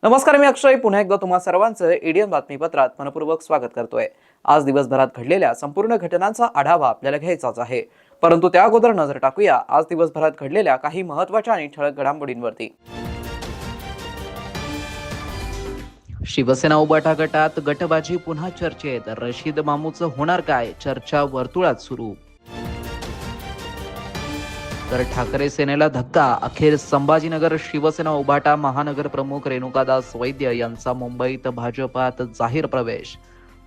नमस्कार, मी अक्षय पुन्हा एकदा तुम्हा सर्वांचं एडीएन बातमीपत्रात मनपूर्वक स्वागत करतोय। आज दिवसभरात घडलेल्या संपूर्ण घटनांचा आढावा आपल्याला घ्यायचाच आहे, परंतु त्या अगोदर नजर टाकूया आज दिवसभरात घडलेल्या काही महत्त्वाच्या आणि ठळक घडामोडींवरती। शिवसेना उबाटा गटात गटबाजी पुन्हा चर्चेत, रशीद मामूचं होणार काय, चर्चा वर्तुळात सुरू। तर ठाकरे सेनेला धक्का, अखेर संभाजीनगर शिवसेना उबाटा महानगर प्रमुख रेणुकादास वैद्य यांचा मुंबईत भाजपात जाहीर प्रवेश।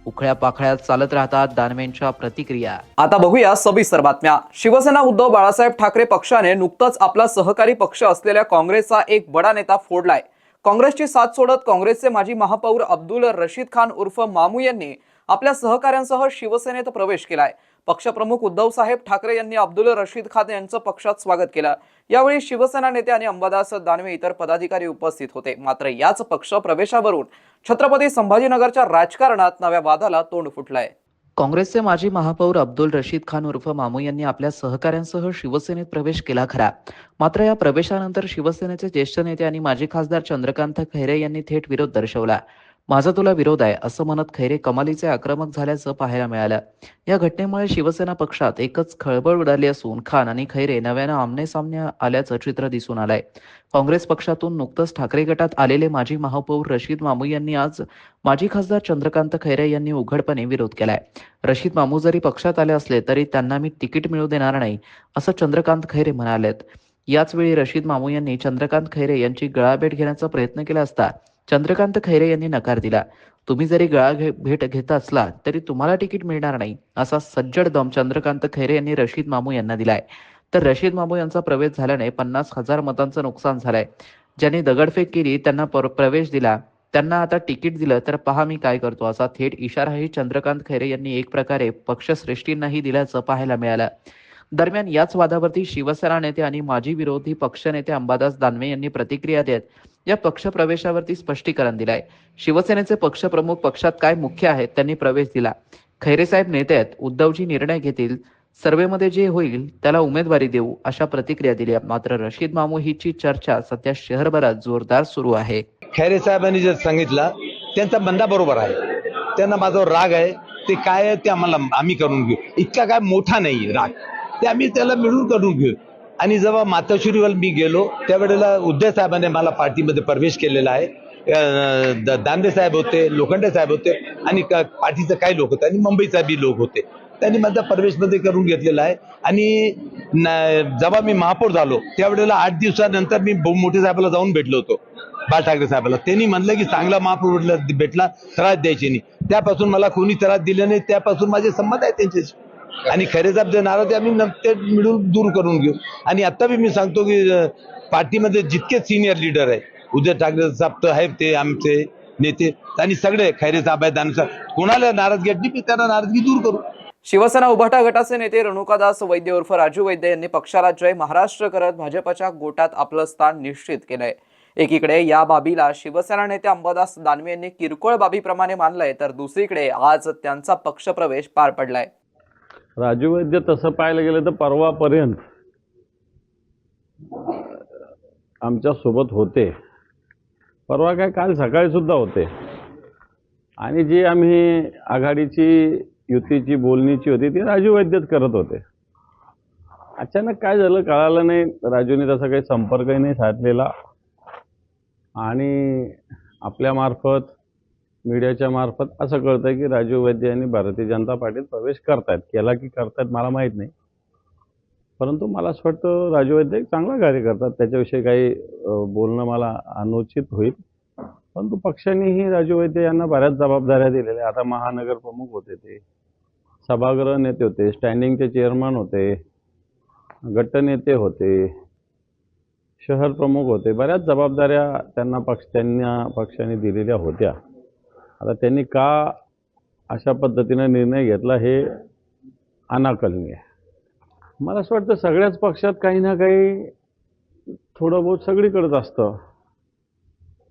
उखळ्या पाखळ्यात चालत राहतात दानवेंच्या प्रतिक्रिया। आता बघूया सविस्तर बातम्या। शिवसेना उद्धव बाळासाहेब ठाकरे पक्षाने नुकताच आपला सहकारी पक्ष असलेल्या काँग्रेसचा एक बडा नेता फोडलाय। काँग्रेसची साथ सोडत काँग्रेसचे माजी महापौर अब्दुल रशीद खान उर्फ मामू यांनी आपल्या सहकाऱ्यांसह शिवसेनेत प्रवेश केलाय। पक्षप्रमुख उद्धव साहेब ठाकरे यांनी अब्दुल रशीद खान यांचं पक्षात स्वागत केलं। यावेळी शिवसेना नेते आणि अंबादास दानवे इतर पदाधिकारी उपस्थित होते। मात्र याच पक्ष प्रवेशावरून छत्रपती संभाजीनगरच्या राजकारणात नव्या वादाला तोंड फुटलंय। काँग्रेसचे माजी महापौर अब्दुल रशीद खान उर्फ मामू यांनी आपल्या सहकाऱ्यांसह शिवसेनेत प्रवेश केला खरा, मात्र या प्रवेशानंतर शिवसेनेचे ज्येष्ठ नेते आणि माजी खासदार चंद्रकांत खैरे यांनी थेट विरोध दर्शवला। माझा तुला विरोध आहे असं म्हणत खैरे कमालीचे आक्रमक झाल्याचं पाहायला मिळालं। या घटनेमुळे शिवसेना पक्षात एकच खळबळ उडाली असून खान आणि खैरे नव्यानं आमनेसामने आल्याचं चित्र दिसून आलंय। काँग्रेस पक्षातून नुकतंच ठाकरे गटात आलेले माजी महापौर रशीद मामू यांनी आज माजी खासदार चंद्रकांत खैरे यांनी उघडपणे विरोध केलाय। रशीद मामू जरी पक्षात आले असले तरी त्यांना मी तिकीट मिळू देणार नाही असं चंद्रकांत खैरे म्हणालेत। याच वेळी रशीद मामू यांनी चंद्रकांत खैरे यांची गळाभेट घेण्याचा प्रयत्न केला असता चंद्रकांत खैरे यांनी नकार दिला। तुम्ही जरी भेट घेत असला तरी तुम्हाला तिकीट मिळणार नाही असा सज्जड दम चंद्रकांत खैरे यांनी रशीद मामू यांना दिलाय। तर रशीद मामू यांचा प्रवेश झाल्याने 50,000 मतांचं नुकसान झालंय। ज्यांनी दगडफेक केली त्यांना प्रवेश दिला, त्यांना आता तिकीट दिलं तर पहा मी काय करतो असा थेट इशाराही चंद्रकांत खैरे यांनी एक प्रकारे पक्षश्रेष्ठींनाही दिल्याचं पाहायला मिळालं। दरम्यान याच वादावरती शिवसेना नेते आणि माजी विरोधी पक्षनेते अंबादास दानवे यांनी प्रतिक्रिया देत या पक्ष प्रवेशावरती स्पष्टीकरण दिलंय। शिवसेनेचे पक्षप्रमुख पक्षात काय मुख्य आहेत त्यांनी प्रवेश दिला। खैरे साहेब नेते आहेत, उद्धवजी निर्णय घेतील, सर्वेमध्ये जे होईल त्याला उमेदवारी देऊ अशा प्रतिक्रिया दिल्या। मात्र रशीद मामू हिची चर्चा सध्या शहरभरात जोरदार सुरू आहे। खैरे साहेबांनी जे सांगितलं त्यांचा बंदा बरोबर आहे, त्यांना माझा राग आहे, ते काय आहे ते आम्ही करून घेऊ, इतका काय मोठा नाही राग, ते आम्ही त्याला मिळून करून घेऊ। आणि जेव्हा मातोश्रीवर मी गेलो त्यावेळेला उद्धव साहेबांनी मला पार्टीमध्ये प्रवेश केलेला आहे। दानवे साहेब होते, लोखंडे साहेब होते आणि पार्टीचे काही लोक होते आणि मुंबईचा बी लोक होते, त्यांनी माझा प्रवेशमध्ये करून घेतलेला आहे। आणि जेव्हा मी महापौर झालो त्यावेळेला 8 दिवसानंतर मी मोठे साहेबाला जाऊन भेटलो होतो, बाळ ठाकरे साहेबाला। त्यांनी म्हणलं की चांगला महापौर भेटला, त्रास द्यायचे नाही। त्यापासून मला कोणी त्रास दिला नाही, त्यापासून माझे संबंध आहे त्यांच्याशी। आणि खैरे साहेब जे नाराज आम्ही ते मिळून दूर करून घेऊ। आणि आता बी मी सांगतो की पार्टीमध्ये जितके सिनियर लीडर आहे, उद्धव ठाकरे साहेब तर आहेत, ते आमचे नेते आणि सगळे खैरे साहेब आहेत, दानवे साहेब, कोणाला नाराजगी वाटली मी त्यांना नाराजगी दूर करू। शिवसेना उभाटा गटाचे नेते रेणुकादास वैद्य उर्फ राजू वैद्य यांनी पक्षाला जय महाराष्ट्र करत भाजपच्या गोटात आपलं स्थान निश्चित केलंय। एकीकडे या बाबीला शिवसेना नेते अंबादास दानवे यांनी किरकोळ बाबीप्रमाणे मानलंय, तर दुसरीकडे आज त्यांचा पक्षप्रवेश पार पडलाय। राजू वैद्य तसं पाहायला गेलं तर परवापर्यंत आमच्या सोबत होते, परवा काय काल सकाळी सुद्धा होते। आणि जी आम्ही आघाडीची युतीची बोलणीची होती ती राजू वैद्यच करत होते। अचानक काय झालं कळालं नाही, राजूने तसा काही संपर्कही नाही साधलेला आणि आपल्या मार्फत मीडियाच्या मार्फत असं कळतंय की राजू वैद्य यांनी भारतीय जनता पार्टीत प्रवेश करतायत, केला की करतायत मला माहीत नाही, परंतु मला असं वाटतं राजू वैद्य एक चांगला कार्य करतात, त्याच्याविषयी काही बोलणं मला अनुचित होईल। परंतु पक्षानेही राजू वैद्य यांना बऱ्याच जबाबदाऱ्या दिलेल्या। आता महानगर प्रमुख होते, ते सभागृह नेते होते, स्टँडिंगचे चेअरमन होते, गटनेते होते, शहर प्रमुख होते, बऱ्याच जबाबदाऱ्या त्यांना पक्षाने दिलेल्या होत्या। आता त्यांनी का अशा पद्धतीने निर्णय घेतला हे अनाकलनीय आहे. मला असं वाटतं सगळ्याच पक्षात काही ना काही थोडं बहुत सगळीकडेच असतं.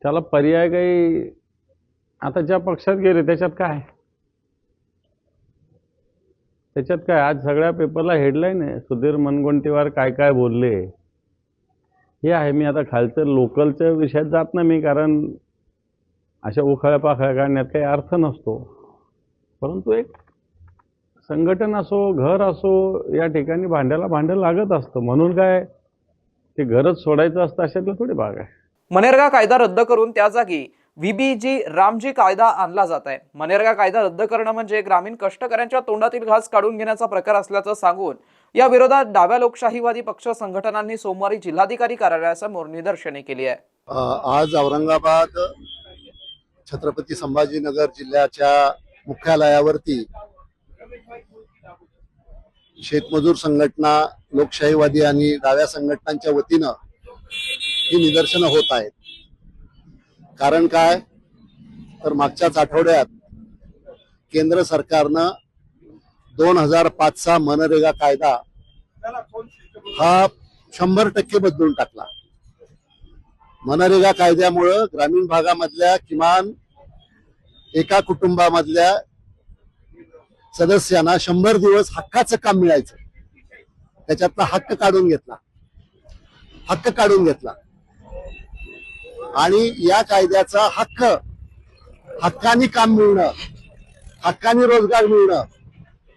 त्याला पर्याय काही आता ज्या पक्षात गेले त्याच्यात काय, आज सगळ्या पेपरला हेडलाईन आहे, सुधीर मुनगंटीवार काय काय बोलले हे आहे. मी आता खालचं लोकलच्या विषयात जात नाही मी, कारण अशा उखाळ्या पाखळ्या काढण्यात काही अर्थ नसतो. परंतु एक संघटन असो, घर असो, या ठिकाणी भांड्याला भांडं लागत असतं. म्हणून काय ते घरच सोडायचं असतं अशातला थोडी भाग आहे. मनरेगा कायदा रद्द करून त्या जागी व्हीबीजी रामजी कायदा आणला जात आहे. मनरेगा कायदा रद्द करणं म्हणजे ग्रामीण कष्टकऱ्यांच्या तोंडातील घास काढून घेण्याचा प्रकार असल्याचं सांगून या विरोधात डाव्या लोकशाहीवादी पक्ष संघटनांनी सोमवारी जिल्हाधिकारी कार्यालयासमोर निदर्शने केली आहे. आज औरंगाबाद छत्रपती संभाजीनगर जिल्ह्याच्या मुख्यालयावरती शेतमजूर संघटना, लोकशाहीवादी आणि डाव्या संघटनांच्या वतीनं ही निदर्शनं होत आहेत. कारण काय तर मागच्याच आठवड्यात केंद्र सरकारनं 2005चा मनरेगा कायदा हा 100% बदलून टाकला. मनरेगा कायद्यामुळं ग्रामीण भागामधल्या किमान एका कुटुंबामधल्या सदस्यांना 100 दिवस हक्काचं काम मिळायचं. त्याच्यातला हक्क काढून घेतला आणि या कायद्याचा हक्कानी काम मिळणं, हक्कानी रोजगार मिळणं,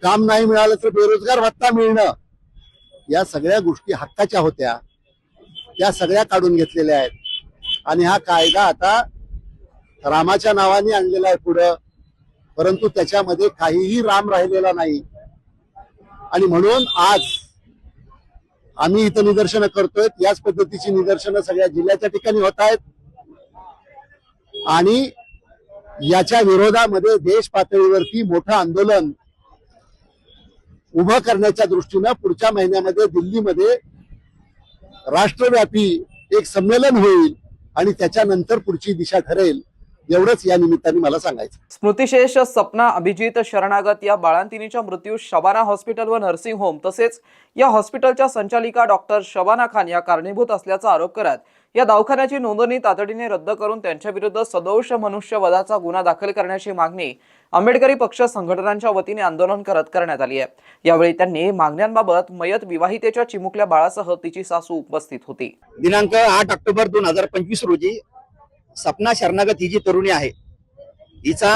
काम नाही मिळालं तर बेरोजगार भत्ता मिळणं, या सगळ्या गोष्टी हक्काच्या होत्या, त्या सगळ्या काढून घेतलेल्या आहेत. आणि हा कायदा आता रामाच्या नावाने आणलेला आहे पुढं, परंतु त्याच्यामध्ये काहीही राम राहिलेला नाही. आणि म्हणून आज आम्ही इथं निदर्शनं करतोय. याच पद्धतीची निदर्शनं सगळ्या जिल्ह्याच्या ठिकाणी होत आहेत. आणि याच्या विरोधामध्ये देश पातळीवरती मोठं आंदोलन उभं करण्याच्या दृष्टीनं पुढच्या महिन्यामध्ये दिल्लीमध्ये राष्ट्रव्यापी एक संमेलन होईल आणि त्याच्यानंतर पुढची दिशा ठरेल. एवढंच या निमित्ताने मला सांगायचं. स्मृतिशेष सपना अभिजित शरणागत या बाळंतिणीच्या मृत्यूस शबाना हॉस्पिटल व नर्सिंग होम तसेच या हॉस्पिटलच्या संचालिका डॉक्टर शबाना खान या कारणीभूत असल्याचा आरोप करत या दवाखान्याची नोंदणी तातडीने रद्द करून त्यांच्याविरुद्ध सदोष मनुष्यवधाचा गुन्हा दाखल करण्याची मागणी आंबेडकरी पक्ष संघटनांच्या वतीने आंदोलन करण्यात आली आहे. यावेळी त्यांनी मागण्यांबाबत मयत विवाहितेच्या चिमुकल्या बाळासह तिची सासू उपस्थित होती. दिनांक 8 ऑक्टोबर 2025 रोजी सपना शरणागत ही जी तरुणी आहे, हिचा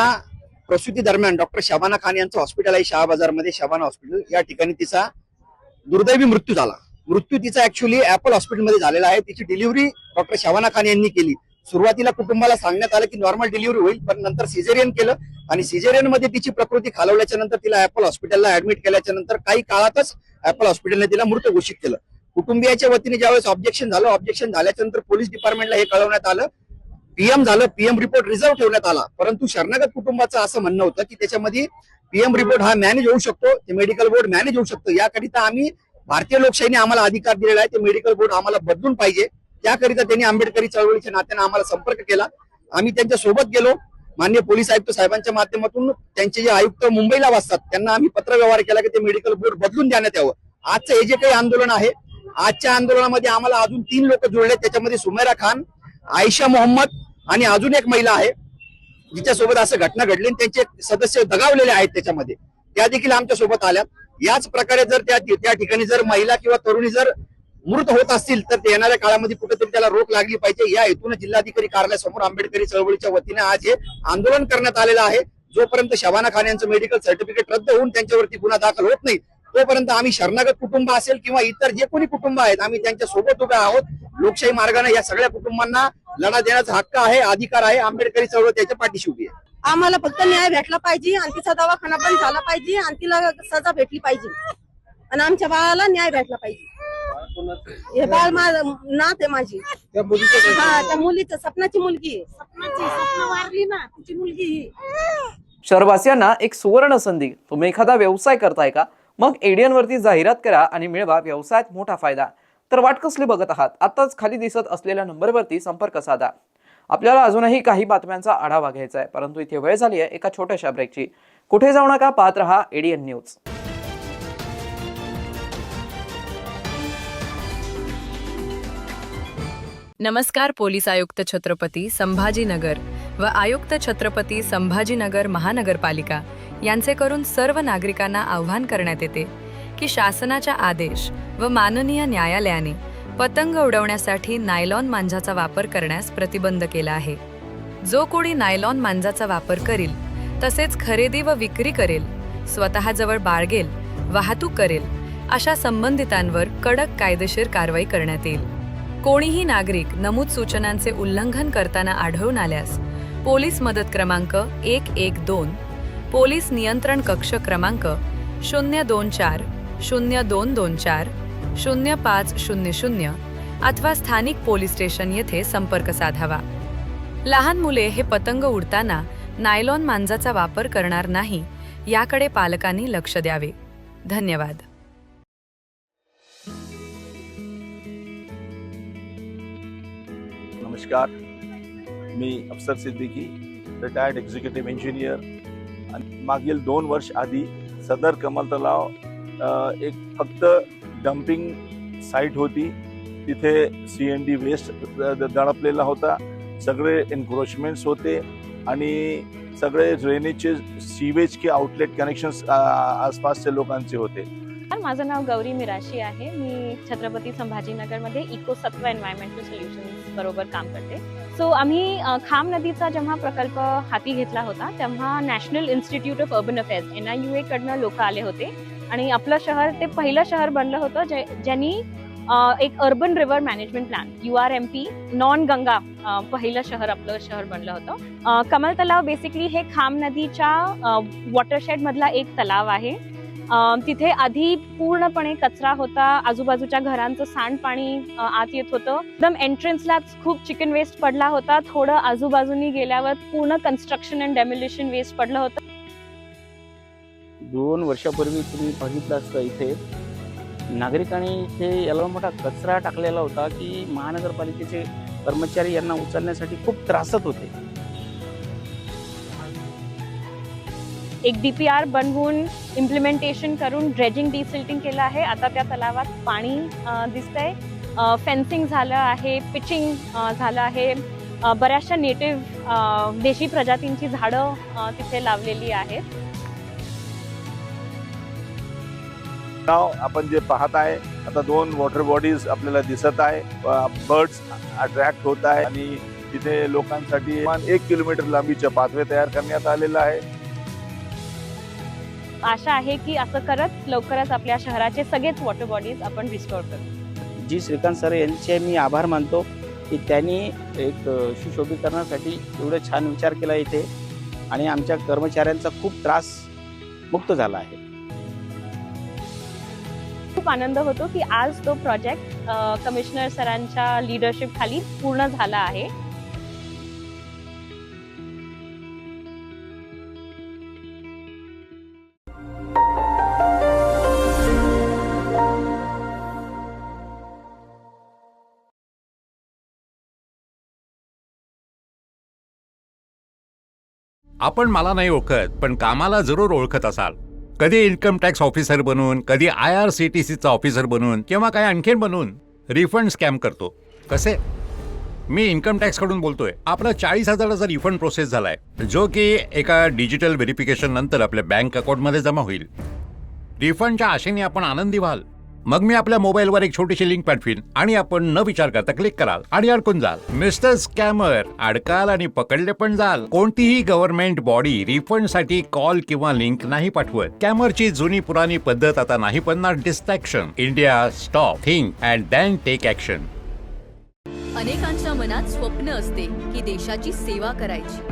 प्रसूती दरम्यान डॉक्टर शबाना खान यांचं हॉस्पिटल आहे शहाबाजारमध्ये, शबाना हॉस्पिटल, या ठिकाणी तिचा दुर्दैवी मृत्यू झाला. मृत्यू तिचा ऍक्च्युअली ऍपल हॉस्पिटलमध्ये झालेला आहे. तिची डिलिव्हरी डॉक्टर शबाना खान यांनी केली. सुरुवातीला कुटुंबाला सांगण्यात आलं की नॉर्मल डिलिव्हरी होईल, पण नंतर सिझेरियन केलं आणि सिझेरियन मध्ये तिची प्रकृती खालवल्याच्या नंतर तिला ऍपल हॉस्पिटलला ऍडमिट केल्याच्या नंतर काही काळातच ऍपल हॉस्पिटलने तिला मृत घोषित केलं. कुटुंबियाच्या वतीने ज्यावेळेस ऑब्जेक्शन झाल्याच्या नंतर पोलीस डिपार्टमेंटला हे कळवण्यात आलं. पीएम रिपोर्ट रिझर्व्ह ठेवण्यात आला. परंतु शरणागत कुटुंबाचं असं म्हणणं होतं की त्याच्यामध्ये पीएम रिपोर्ट हा मॅनेज होऊ शकतो, ते मेडिकल बोर्ड मॅनेज होऊ शकतं. याकरिता आम्ही भारतीय लोकशाहीने आम्हाला अधिकार दिलेला आहे, ते मेडिकल बोर्ड आम्हाला बदलून पाहिजे. त्याकरिता त्यांनी आंबेडकरी चळवळीच्या नात्याने आम्हाला संपर्क केला. आम्ही त्यांच्या सोबत गेलो. माननीय पोलीस आयुक्त साहेबांच्या माध्यमातून त्यांचे जे आयुक्त मुंबईला वाचतात त्यांना आम्ही पत्रव्यवहार केला की ते मेडिकल बोर्ड बदलून देण्यात यावं. आजचं हे जे काही आंदोलन आहे, आजच्या आंदोलनामध्ये आम्हाला अजून 3 लोक जुळले. त्याच्यामध्ये सुमेरा खान, आयशा मोहम्मद आणि अजून एक महिला आहे जिच्यासोबत असं घटना घडली. त्यांचे सदस्य दगावलेले आहेत त्याच्यामध्ये, त्या देखील आमच्या सोबत आल्या. याच प्रकारे जर त्या ठिकाणी जर महिला किंवा तरुणी जर मृत होत असतील तर ते येणाऱ्या काळामध्ये कुठेतरी त्याला रोख लागली पाहिजे. या हेतून जिल्हाधिकारी कार्यालयासमोर आंबेडकरी चळवळीच्या वतीने आज हे आंदोलन करण्यात आलेलं आहे. जोपर्यंत शबाना खान यांचं मेडिकल सर्टिफिकेट रद्द होऊन त्यांच्यावरती गुन्हा दाखल होत नाही तोपर्यंत आम्ही शरणागत कुटुंब असेल किंवा इतर जे कोणी कुटुंब आहेत आम्ही त्यांच्या सोबत उभे आहोत. लोकशाही मार्गाने या सगळ्या कुटुंबांना लढा देण्याचा हक्क आहे, अधिकार आहे. आंबेडकरी चळवळ त्याच्या पाठीशी उभी आहे. आम्हाला फक्त न्याय भेटला पाहिजे आणि तिचा दवाखाना बंद झाला पाहिजे आणि तिला सजा भेटली पाहिजे आणि आमच्या बाळाला न्याय भेटला पाहिजे. हे बाळ नात आहे माझी, त्या मुलीचं सपनाची मुलगी आहे. सपना वारली ना, तिची मुलगी ही. शहरवासियांना एक सुवर्ण संधी. तुम्ही एखादा व्यवसाय करताय का? मग एडीएन वरती जाहिरात करा आणि मिळवा व्यवसायात मोठा फायदा. तर वाट कसली बघत आहात? आताच खाली दिसत असलेल्या नंबरवरती संपर्क साधा. आपल्याला अजूनही काही बातम्यांचा आढावा घ्यायचा आहे, परंतु इथे वेळ झाली आहे एका छोट्याशा ब्रेकची. कुठे जाऊ नका, पाहत रहा ADN न्यूज. नमस्कार. पोलीस आयुक्त छत्रपती संभाजीनगर व आयुक्त छत्रपती संभाजीनगर महानगरपालिका यांचे करून सर्व नागरिकांना आवाहन करण्यात येते की शासनाच्या आदेश व माननीय न्यायालयाने पतंग उडवण्यासाठी नायलॉन मांजाचा वापर करण्यास प्रतिबंध केला आहे. जो कोणी नायलॉन मांजाचा वापर करेल, तसेच खरेदी व विक्री करेल, स्वतःजवळ बाळगेल, वाहतूक करेल, अशा संबंधितांवर कडक कायदेशीर कारवाई करण्यात येईल. कोणीही नागरिक नमूद सूचनांचे उल्लंघन करताना आढळून आल्यास पोलीस मदत क्रमांक 112, पोलीस नियंत्रण कक्ष क्रमांक 024 0224 0500 अथवा स्थानिक पोलीस स्टेशन येथे संपर्क साधावा. लहान मुले हे पतंग उडताना नायलॉन मांजाचा वापर करणार नाही याकडे पालकांनी लक्ष द्यावे. धन्यवाद. नमस्कार, मी अफसर सिद्दीकी, रिटायर्ड एक्झिक्युटिव्ह इंजिनियर. आणि मागील 2 वर्ष आधी सदर कमल तलाव एक फक्त डम्पिंग साईट होती. तिथे CND वेस्ट दडपलेला होता, सगळे एन्क्रोचमेंट्स होते आणि सगळे ड्रेनेजचे सीवेज के आउटलेट कनेक्शन्स आसपासच्या लोकांचे होते. माझं नाव गौरी मिराशी आहे. मी छत्रपती संभाजीनगरमध्ये इकोसत्व एन्व्हायरमेंटल सोल्युशन्स बरोबर काम करते. सो आम्ही खाम नदीचा जेव्हा प्रकल्प हाती घेतला होता तेव्हा national institute of urban affairs NIUA कडनं लोक आले होते आणि आपलं शहर ते पहिलं शहर बनलं होतं ज्यांनी एक urban river management plan URMP non Ganga पहिलं शहर आपलं शहर बनलं होतं. कमल तलाव बेसिकली हे खाम नदीच्या वॉटरशेड मधला एक तलाव आहे. तिथे आधी पूर्णपणे कचरा होता, आजूबाजूच्या घरांचं सांडपाणी आत येत होतं. एकदम एंट्रन्सलाच खूप चिकन वेस्ट पडला होता. थोडं आजूबाजूनी गेल्यावर पूर्ण कन्स्ट्रक्शन अँड डेमोलिशन वेस्ट पडलं होतं. 2 वर्षापूर्वी तुम्ही बघितलं असतं, इथे नागरिकांनी इथे याला मोठा कचरा टाकलेला होता की महानगरपालिकेचे कर्मचारी यांना उचलण्यासाठी खूप त्रासत होते. एक DPR बनवून इम्प्लिमेंटेशन करून ड्रेजिंग डिसिल्टिंग केलं आहे. आता त्या तलावात पाणी दिसतंय. फेन्सिंग झालं आहे, पिचिंग झालं आहे. बऱ्याचशा नेटिव्ह देशी प्रजातींची झाडं तिथे लावलेली आहेत. आपण जे पाहत आहे आता 2 वॉटर बॉडीज आपल्याला दिसत आहे. बर्ड्स अट्रॅक्ट होत आहे आणि तिथे लोकांसाठी 1 किलोमीटर लांबीचं पाथवे तयार करण्यात आलेलं आहे. आशा आहे की असं करत लवकरच आपल्या शहराचे सगळेच वॉटर बॉडीज आपण रिस्टोर करू. जी श्रीकांत सर यांचे मी आभार मानतो की त्यांनी एक सुशोभीकरणासाठी एवढं छान विचार केला इथे आणि आमच्या कर्मचाऱ्यांचा खूप त्रास मुक्त झाला आहे. खूप आनंद होतो की आज तो प्रोजेक्ट कमिशनर सरांच्या लीडरशिप खाली पूर्ण झाला आहे. आपण मला नाही ओळखत, पण कामाला जरूर ओळखत असाल. कधी इन्कम टॅक्स ऑफिसर बनून, कधी IRCTCचा ऑफिसर बनून किंवा काय आणखीन बनून रिफंड स्कॅम करतो. कसे? मी इन्कम टॅक्स कडून बोलतोय. आपला 40,000चा रिफंड प्रोसेस झालाय, जो की एका डिजिटल व्हेरिफिकेशन नंतर आपल्या बँक अकाउंटमध्ये जमा होईल. रिफंडच्या आशेने आपण आनंदी व्हाल. मग मी आपल्या मोबाईलवर एक छोटीशी लिंक पाठवीन आणि आपण न विचार करता क्लिक कराल आणि अडकून जाल. मिस्टर स्कॅमर, अडकाल आणि पकडले पण जाल. कोणतीही गव्हर्नमेंट बॉडी रिफंडसाठी कॉल किंवा लिंक नाही पाठवत. स्कॅमरची जुनी पुराणी पद्धत आता नाही पडणार. Distraction. India, stop, think and then take action. अनेकांच्या मनात स्वप्न असते की देशाची सेवा करायची,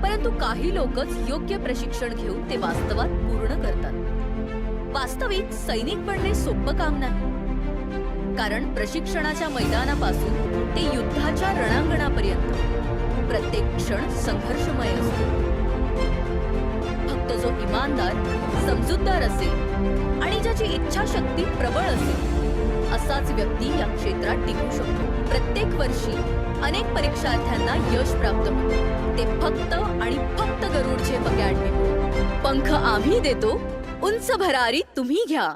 परंतु काही लोकच योग्य प्रशिक्षण घेऊन ते वास्तवात पूर्ण करतात. वास्तविक सैनिक बनणे सोपं काम नाही, कारण प्रशिक्षणाच्या मैदानापासून ते युद्धाच्या रणांगणापर्यंत प्रत्येक क्षण संघर्षमय असतो. फक्त जो इमानदार, समजूतदार असेल आणि ज्याची इच्छाशक्ती प्रबळ असेल असाच व्यक्ती या क्षेत्रात टिकू शकतो. प्रत्येक वर्षी अनेक परीक्षार्थ्यांना यश प्राप्त होते, ते फक्त आणि फक्त गरुड झेप अकॅडमीमुळे. पंख आम्ही देतो, उंच भरारी तुम्ही घ्या.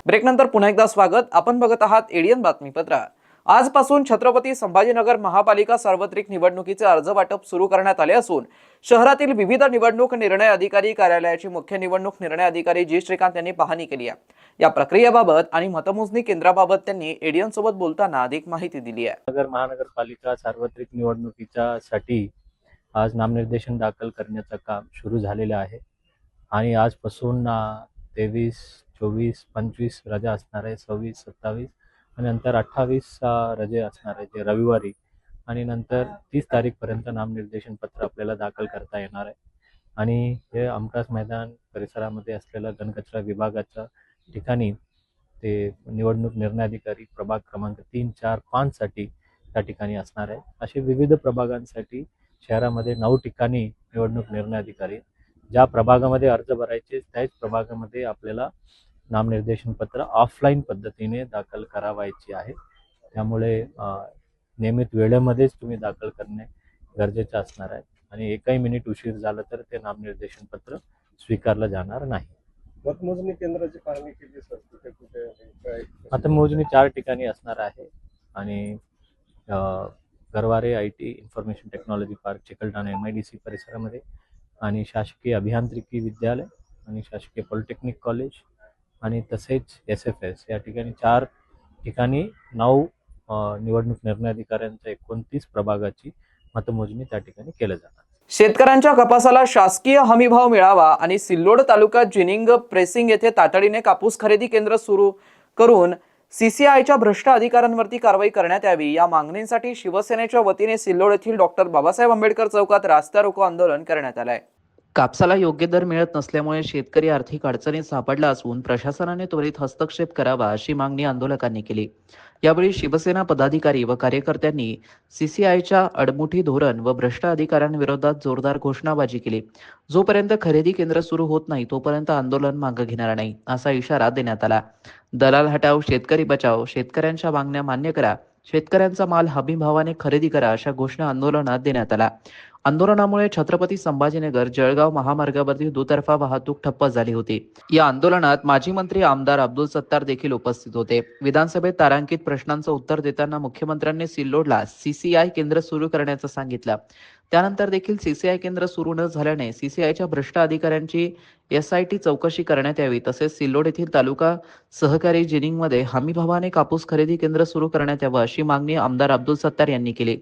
ब्रेकनंतर पुन्हा एकदा स्वागत. आपण बघत आहात एडीएन बातमीपत्र. आजपासून छत्रपती संभाजीनगर महापालिका सार्वत्रिक निवडणुकीचे अर्ज वाटप सुरू करण्यात आले असून शहरातील विविध निवडणूक निर्णय अधिकारी कार्यालयाची मुख्य निवडणूक निर्णय अधिकारी जी श्रीकांत यांनी पाहणी केली आहे. या प्रक्रियेबाबत आणि मतमोजणी केंद्राबाबत त्यांनी एडीएन सोबत बोलताना अधिक माहिती दिली आहे. नगर महानगरपालिका सार्वत्रिक निवडणुकीच्या साठी आज नामनिर्देशन दाखल करण्याचं काम सुरू झालेलं आहे आणि आजपासून 23, 24, 25 रजा असणार आहे, 26, 27 आणि नंतर 28 रजे असणार आहे जे रविवारी, आणि नंतर 30 तारीखपर्यंत नामनिर्देशन पत्र आपल्याला दाखल करता येणार आहे. आणि हे आमकास मैदान परिसरामध्ये असलेल्या घनकचरा विभागाच्या ठिकाणी ते निवडणूक निर्णय अधिकारी प्रभाग क्रमांक 3, 4, 5 साठी त्या ठिकाणी असणार आहे. असे विविध प्रभागांसाठी शहरामध्ये 9 ठिकाणी निवडणूक निर्णय अधिकारी, ज्या प्रभागामध्ये अर्ज भरायचे त्याच प्रभागामध्ये आपल्याला नामनिर्देशन पत्र ऑफलाईन पद्धतीने दाखल करावायची आहे. त्यामुळे नियमित वेळेमध्येच तुम्ही दाखल करणे गरजेचे असणार आहे आणि एकही मिनिट उशीर झाला तर ते नामनिर्देशन पत्र स्वीकारलं जाणार नाही. मतमोजणी केंद्राची पाहणी केली सर, कुठे कुठे मतमोजणी 4 ठिकाणी असणार आहे आणि Garware IT information technology park Chikalthana MIDC परिसरामध्ये आणि शासकीय अभियांत्रिकी विद्यालय आणि शासकीय पॉलिटेक्निक कॉलेज आणि तसेच SFS या ठिकाणी 4 ठिकाणी 9 निवडणूक निर्णय अधिकाऱ्यांच्या 29 प्रभागाची मतमोजणी त्या ठिकाणी केलं जाणार. शेतकऱ्यांच्या कपासाला शासकीय हमीभाव मिळावा आणि सिल्लोड तालुक्यात जिनिंग प्रेसिंग येथे तातडीने कापूस खरेदी केंद्र सुरू करून CCIच्या भ्रष्ट अधिकाऱ्यांवरती कारवाई करण्यात यावी या मागणीसाठी शिवसेनेच्या वतीने सिल्लोड येथील डॉक्टर बाबासाहेब आंबेडकर चौकात रास्ता रोको आंदोलन करण्यात आलंय. कापसाला योग्य दर मिळत नसल्यामुळे शेतकरी आर्थिक अडचणीत सापडला असून प्रशासनाने त्वरित हस्तक्षेप करावा अशी मागणी आंदोलकांनी केली. यावेळी शिवसेना पदाधिकारी व कार्यकर्त्यांनी CCIच्या अडमुठी धोरण व भ्रष्ट अधिकाऱ्यांविरोधात जोरदार घोषणाबाजी केली. जोपर्यंत खरेदी केंद्र सुरू होत नाही तोपर्यंत आंदोलन मागे घेणार नाही असा इशारा देण्यात आला. दलाल हटाव, शेतकरी बचाव, शेतकऱ्यांच्या मागण्या मान्य करा, शेतकऱ्यांचा माल हमीभावाने खरेदी करा अशा घोषणा आंदोलनात देण्यात आला. आंदोलनामुळे छत्रपती संभाजीनगर जळगाव महामार्गावरती दुतर्फा वाहतूक ठप्प झाली होती. या आंदोलनात माजी मंत्री आमदार अब्दुल सत्तार देखील उपस्थित होते. विधानसभेत तारांकित प्रश्नांचं उत्तर देताना मुख्यमंत्र्यांनी सिल्लोडला CCI केंद्र सुरू करण्याचं सांगितलं. त्यानंतर देखील CCI केंद्र सुरू न झाल्याने CCIच्या भ्रष्ट अधिकाऱ्यांची SIT चौकशी करण्यात यावी, तसेच सिल्लोड येथील तालुका सहकारी जिनिंगमध्ये हमीभावाने कापूस खरेदी केंद्र सुरू करण्यात यावं अशी मागणी आमदार अब्दुल सत्तार यांनी केली.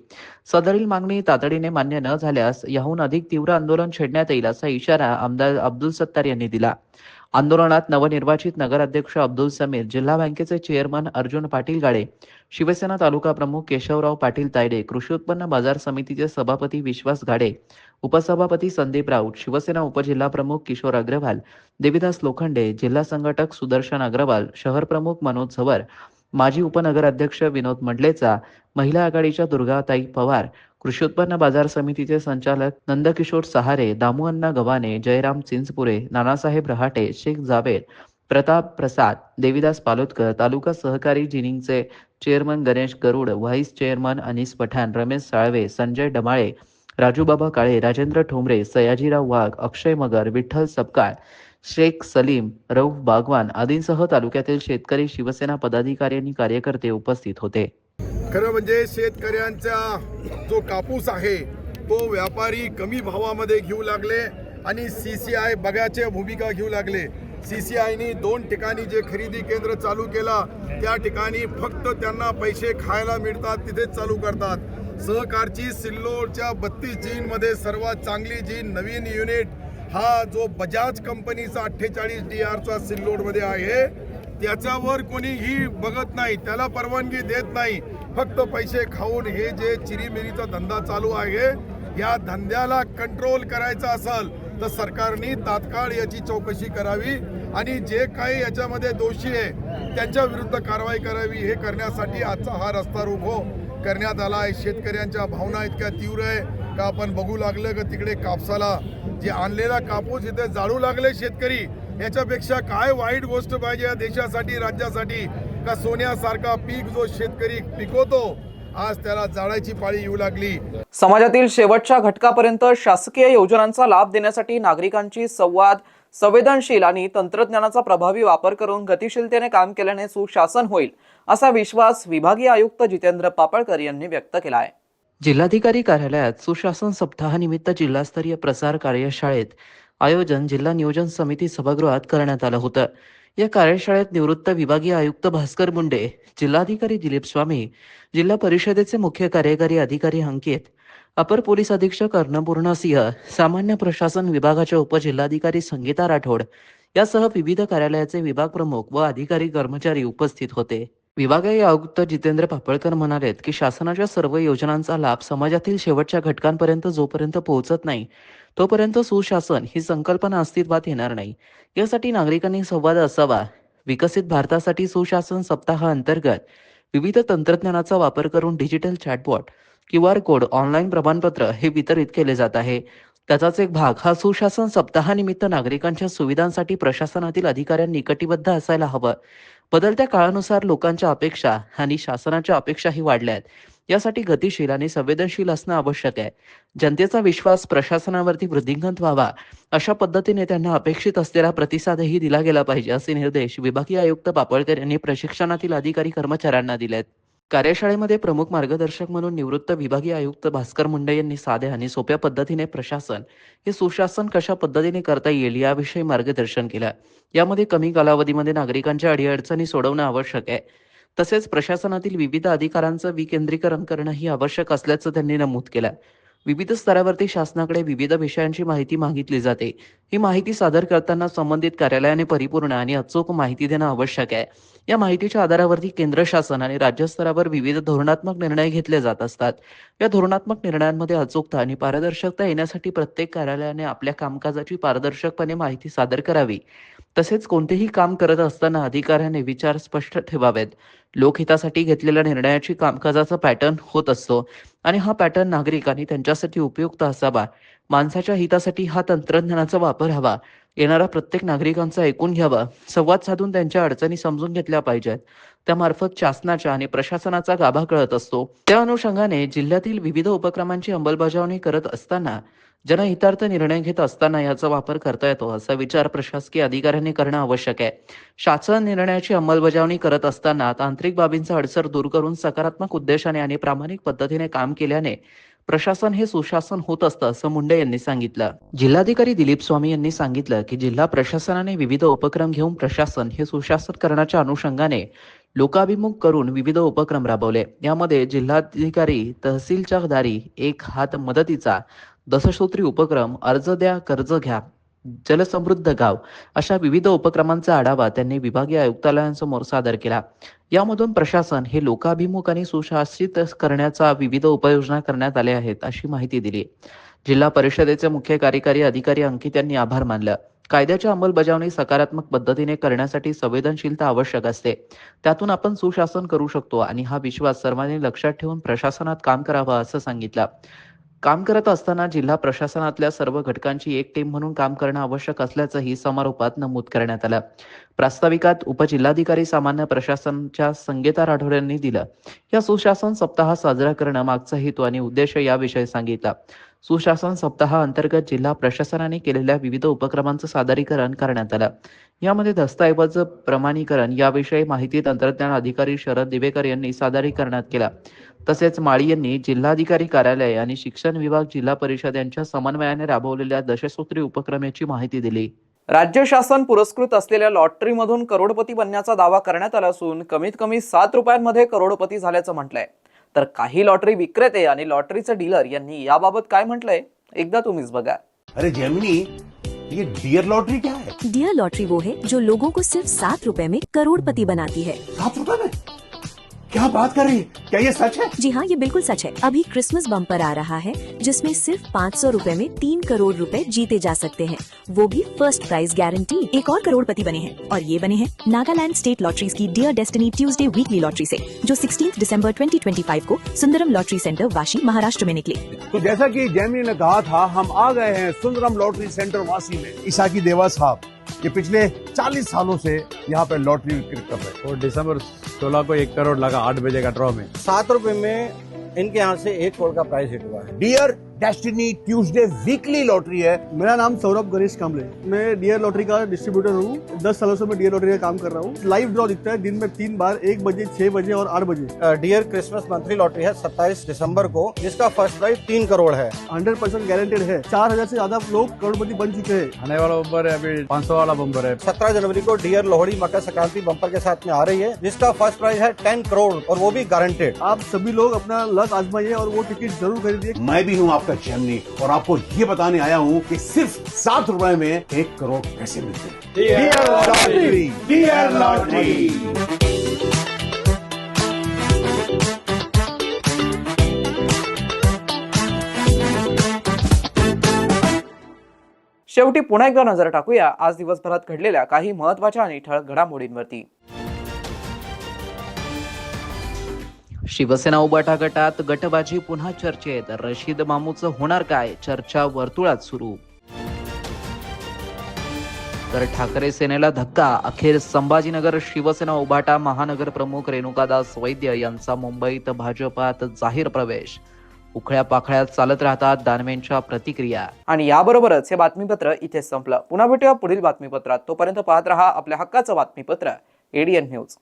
सदरील मागणी तातडीने मान्य न झाल्यास याहून अधिक तीव्र आंदोलन छेडण्यात येईल असा इशारा आमदार अब्दुल सत्तार यांनी दिला. आंदोलनात नवनिर्वाचित नगराध्यक्ष अब्दुल समीर, जिल्हा बँकेचे चेअरमन अर्जुन पाटील गाडे, शिवसेना तालुका प्रमुख केशवराव पाटील तायडे, कृषी उत्पन्न बाजार समितीचे सभापती विश्वास घाडे, उपसभापती संदीप राऊत, शिवसेना उपजिल्हा प्रमुख किशोर अग्रवाल, देविदास लोखंडे, जिल्हा संघटक सुदर्शन अग्रवाल, शहर प्रमुख मनोज झवर, माजी उपनगराध्यक्ष विनोद मंडलेचा, महिला आघाडीच्या दुर्गाताई पवार, कृषी उत्पन्न बाजार समितीचे संचालक नंदकिशोर सहारे, दामूअण्णा गव्हाणे, जयराम चिंचपुरे, नानासाहेब रहाटे, शेख जावेद, प्रताप प्रसाद, देविदास पालोदकर, तालुका सहकारी जिनिंगचे चेअरमन गणेश गरुड, व्हाईस चेअरमन अनिस पठाण, रमेश साळवे, संजय डमाळे, राजूबाबा काळे, राजेंद्र ठोंबरे, सयाजीराव वाघ, अक्षय मगर, विठ्ठल सपकाळ, शेख सलीम, रऊफ बागवान आदींसह तालुक्यातील शेतकरी, शिवसेना पदाधिकारी आणि कार्यकर्ते उपस्थित होते. खरं म्हणजे शेतकऱ्यांचा जो कापूस आहे तो व्यापारी कमी भावामध्ये घेऊ लागले आणि CCI बघ्याची भूमिका घेऊ लागले. CCIने 2 ठिकाणी जे खरेदी केंद्र चालू केला त्या ठिकाणी फक्त त्यांना पैसे खायला मिळतात तिथेच चालू करतात. सहकारची सिल्लोडच्या 32 जीनमध्ये सर्वात चांगली जीन नवीन युनिट हा जो बजाज कंपनीचा 48 DR सिल्लोडमध्ये आहे त्याच्यावर कोणीही बघत नाही, त्याला परवानगी देत नाही. फक्त पैसे खाऊन हे जे चिरीमिरीचा धंदा चालू आहे या धंद्याला कंट्रोल करायचा असेल तर सरकारने तात्काळ याची चौकशी करावी आणि जे काही याच्यामध्ये दोषी आहे त्यांच्या विरुद्ध कारवाई करावी. हे करण्यासाठी आजचा हा रस्ता रोको करण्यात आला आहे. शेतकऱ्यांच्या भावना इतक्या तीव्र आहे का आपण बघू लागलं की तिकडे कापसाला जे आणलेला कापूस इथे जाळू लागले शेतकरी. याच्यापेक्षा काय वाईट गोष्ट पाहिजे या देशासाठी, राज्यासाठी, का सोन्यासारखा पीक जो शेतकरी पिकवतो आज त्याला जाळायची पाळी येऊ लागली. समाजातील शेवटच्या घटकापर्यंत शासकीय योजनांचा लाभ देण्यासाठी नागरिकांची संवाद, संवेदनशील आणि तंत्रज्ञानाचा प्रभावी वापर करून गतिशीलतेने काम केल्याने सुशासन होईल, असा विश्वास विभागीय आयुक्त जितेंद्र पापळकर यांनी व्यक्त केला आहे. जिल्हाधिकारी कार्यालयात सुशासन सप्ताहानिमित्त जिल्हास्तरीय प्रसार कार्यशाळेत आयोजन जिल्हा नियोजन समिती सभागृहात करण्यात आलं होतं. या कार्यशाळेत निवृत्त विभागीय आयुक्त भास्कर मुंडे, जिल्हाधिकारी दिलीप स्वामी, जिल्हा परिषदेचे मुख्य कार्यकारी अधिकारी अंकित, अपर पोलीस अधीक्षक अन्नपूर्णा सिंह, सामान्य प्रशासन विभागाच्या उपजिल्हाधिकारी संगीता राठोड यासह विविध कार्यालयाचे विभाग प्रमुख व अधिकारी कर्मचारी उपस्थित होते. विभागीय आयुक्त जितेंद्र पापळकर म्हणालेत की शासनाच्या सर्व योजनांचा लाभ समाजातील शेवटच्या घटकांपर्यंत जोपर्यंत पोहोचत नाही तोपर्यंत सुशासन ही संकल्पना अस्तित्वात येणार नाही. यासाठी नागरिकांनी संवाद असावा. विकसित भारतासाठी सुशासन सप्ताह अंतर्गत विविध तंत्रज्ञानाचा वापर करून digital chatbot, QR code, online प्रमाणपत्र हे वितरित केले जात आहे. त्याचाच एक भाग हा सुशासन सप्ताहानिमित्त नागरिकांच्या सुविधांसाठी प्रशासनातील अधिकाऱ्यांनी कटिबद्ध असायला हवं. बदलत्या काळानुसार लोकांच्या अपेक्षा आणि शासनाच्या अपेक्षाही वाढल्या आहेत. यासाठी गतिशील आणि संवेदनशील असणं आवश्यक आहे. जनतेचा विश्वास प्रशासनावरती वृद्धिंगत व्हावा अशा पद्धतीने त्यांना अपेक्षित असलेला प्रतिसादही दिला गेला पाहिजे, असे निर्देश विभागीय आयुक्त पापळकर यांनी प्रशिक्षणातील अधिकारी कर्मचाऱ्यांना दिलेत. कार्यशाळेमध्ये प्रमुख मार्गदर्शक म्हणून निवृत्त विभागीय आयुक्त भास्कर मुंडे यांनी साध्या आणि सोप्या पद्धतीने प्रशासन हे सुशासन कशा पद्धतीने करता येईल याविषयी मार्गदर्शन केलं. यामध्ये कमी कालावधीमध्ये नागरिकांच्या अडीअडचणी सोडवणं आवश्यक आहे. तसेच प्रशासनातील विविध अधिकारांचं विकेंद्रीकरण करणं ही आवश्यक असल्याचं त्यांनी नमूद केलं. विविध स्तरावरती शासनाकडे विविध विषयांची माहिती मागितली जाते. ही माहिती सादर करताना संबंधित कार्यालयाने परिपूर्ण आणि अचूक माहिती देणं आवश्यक आहे. या माहितीच्या आधारावरती केंद्र शासन आणि राज्य स्तरावर विविध धोरणात्मक निर्णय घेतले जात असतात. या धोरणात्मक निर्णयांमध्ये अचूकता आणि पारदर्शकता येण्यासाठी प्रत्येक कार्यालयाने आपल्या कामकाजाची पारदर्शकपणे माहिती सादर करावी. तसेच कोणतेही काम करत असताना अधिकाऱ्याने विचार स्पष्ट ठेवावेत. लोकहितासाठी घेतलेल्या निर्णयाची कामकाजाचा पॅटर्न होत असतो आणि हा पॅटर्न नागरिक आणि त्यांच्यासाठी उपयुक्त असावा. माणसाच्या हितासाठी हा तंत्रज्ञानाचा वापर हवा. येणारा प्रत्येक नागरिकांचा ऐकून घ्यावा. संवाद साधून त्यांच्या अडचणी समजून घेतल्या पाहिजेत. त्यामार्फत शासनाच्या आणि प्रशासनाचा गाभा कळत असतो. त्या अनुषंगाने जिल्ह्यातील विविध उपक्रमांची अंमलबजावणी करत असताना जनहितार्थ निर्णय घेत असताना याचा वापर करता येतो असा विचार प्रशासकीय अधिकाऱ्यांनी करणं आवश्यक आहे. शासन निर्णयाची अंमलबजावणी करत असताना तांत्रिक बाबींचा अडसर दूर करून सकारात्मक उद्देशाने आणि प्रामाणिक पद्धतीने काम केल्याने प्रशासन हे सुशासन होत असतं, असं मुंडे यांनी सांगितलं. जिल्हाधिकारी दिलीप स्वामी यांनी सांगितलं की जिल्हा प्रशासनाने विविध उपक्रम घेऊन प्रशासन हे सुशासन करण्याच्या अनुषंगाने लोकाभिमुख करून विविध उपक्रम राबवले. यामध्ये जिल्हाधिकारी तहसीलच्या दारी एक हात मदतीचा, दशसूत्री उपक्रम, अर्ज द्या कर्ज घ्या, जलसमृद्ध गाव अशा विविध उपक्रमांचा आढावा त्यांनी विभागीय आयुक्तालयांसमोर सादर केला. यामधून प्रशासन हे लोकाभिमुख आणि सुशासित करण्याचा विविध उपाययोजना करण्यात आल्या आहेत अशी माहिती दिली. जिल्हा परिषदेचे मुख्य कार्यकारी अधिकारी अंकित यांनी आभार मानलं. कायद्याची अंमलबजावणी सकारात्मक पद्धतीने करण्यासाठी संवेदनशीलता आवश्यक असते. त्यातून आपण सुशासन करू शकतो आणि हा विश्वास सर्वांनी लक्षात ठेवून प्रशासनात काम करावं असं सांगितलं. काम करत असताना जिल्हा प्रशासनातल्या सर्व घटकांची एक टीम म्हणून काम करणं आवश्यक असल्याचंही समारोपात नमूद करण्यात आलं. प्रास्ताविकात उपजिल्हाधिकारी सामान्य प्रशासनच्या संगीता राठोड यांनी दिलं. या सुशासन सप्ताह साजरा करणं मागचा हेतू आणि उद्देश याविषयी सांगितला. सुशासन सप्ताह अंतर्गत जिल्हा प्रशासनाने केलेल्या विविध उपक्रमांचं सादरीकरण करण्यात आलं. यामध्ये दस्तऐवज प्रमाणीकरण याविषयी माहिती तंत्रज्ञान अधिकारी शरद दिवेकर यांनी सादरीकरणात केला. तसेच माळी यांनी जिल्हाधिकारी कार्यालय आणि शिक्षण विभाग, जिल्हा परिषद यांच्या समन्वयाने राबवलेल्या दशसूत्री उपक्रमाची माहिती दिली. राज्य शासन पुरस्कृत असलेल्या लॉटरीमधून करोडपती बनण्याचा दावा करण्यात आला असून कमीत कमी 7 रुपयांमध्ये करोडपती झाल्याचं म्हटलंय. तर काही लॉटरी विक्रेते आणि लॉटरीचे डीलर यांनी याबाबत काय म्हटलंय एकदा तुम्हीच बघा. अरे जेमिनी, ये डियर लॉटरी क्या है? डियर लॉटरी वो है जो लोगों को सिर्फ 7 रुपए में करोड़पति बनाती है। 7 रुपए में? क्या बात कर रही है? क्या ये सच है? जी हाँ, ये बिल्कुल सच है। अभी क्रिसमस बम्पर आ रहा है जिसमें सिर्फ 500 रुपए में 3 करोड़ रुपए जीते जा सकते हैं, वो भी फर्स्ट प्राइज गारंटी। एक और करोड़पति बने हैं और ये बने हैं नागालैंड स्टेट लॉटरीज की Dear destiny Tuesday weekly lottery से, जो 16 दिसंबर 2025 को सुंदरम लॉटरी सेंटर वाशी महाराष्ट्र में निकली। तो जैसा कि जैमिनी ने कहा था, हम आ गए हैं सुंदरम लॉटरी सेंटर वासी में। ईसाकी देवा साहब ये पिछले 40 सालों से यहाँ पे लॉटरी विक्री कर रहे हैं। और दिसंबर 16 को 1 करोड़ लगा 8 बजे का ड्रॉ में। 7 रुपए में इनके यहाँ से 1 करोड़ का प्राइस हिट हुआ है। Dear destiny Tuesday weekly lottery है। मेरा नाम सौरभ गणेश कांबले, मैं डियर लॉटरी का डिस्ट्रीब्यूटर हूँ। 10 सालों से मैं डियर लॉटरी का काम कर रहा हूँ। लाइव ड्रॉ दिखता है दिन में 3 बार, 1 बजे, 6 बजे और 8 बजे। डियर क्रिसमस मंथली लॉटरी है 27 दिसंबर को, जिसका फर्स्ट प्राइज 3 करोड़ है। 100% गारंटेड है। 4000 से ज्यादा लोग करोड़पति बन चुके हैं। आने वाला बम्पर है अभी 500 वाला बम्पर है। 17 जनवरी को डियर लोहड़ी मकर संक्रांति बम्पर के साथ में आ रही है, जिसका फर्स्ट प्राइज है 10 करोड़ और वो भी गारंटेड। आप सभी लोग अपना लक आजमाइए और वो टिकट जरूर खरीदिए। मैं भी हूँ आपका जैमिनी और आपको ये बताने आया हूँ कि सिर्फ 7 रुपए में 1 करोड़ कैसे मिलते हैं। Dear lottery, dear lottery. शेवटी पुन्हा एकदा नजर टाकूया आज दिवसभरात घडलेल्या काही महत्त्वाच्या आणि ठळक घडामोडींवरती। शिवसेना उबाटा गटात गटबाजी पुन्हा चर्चेत, रशीद मामूचं होणार काय, चर्चा वर्तुळात सुरू। तर ठाकरे सेनेला धक्का, अखेर संभाजीनगर शिवसेना उबाटा महानगर प्रमुख रेणुकादास वैद्य यांचा मुंबईत भाजपात जाहीर प्रवेश। उखळ्या पाखळ्यात चालत राहतात दानवेंच्या प्रतिक्रिया। आणि याबरोबरच हे बातमीपत्र इथे संपलं। पुन्हा भेटूया पुढील बातमीपत्रात। तोपर्यंत पाहत रहा आपल्या हक्काचं बातमीपत्र एडीएन न्यूज।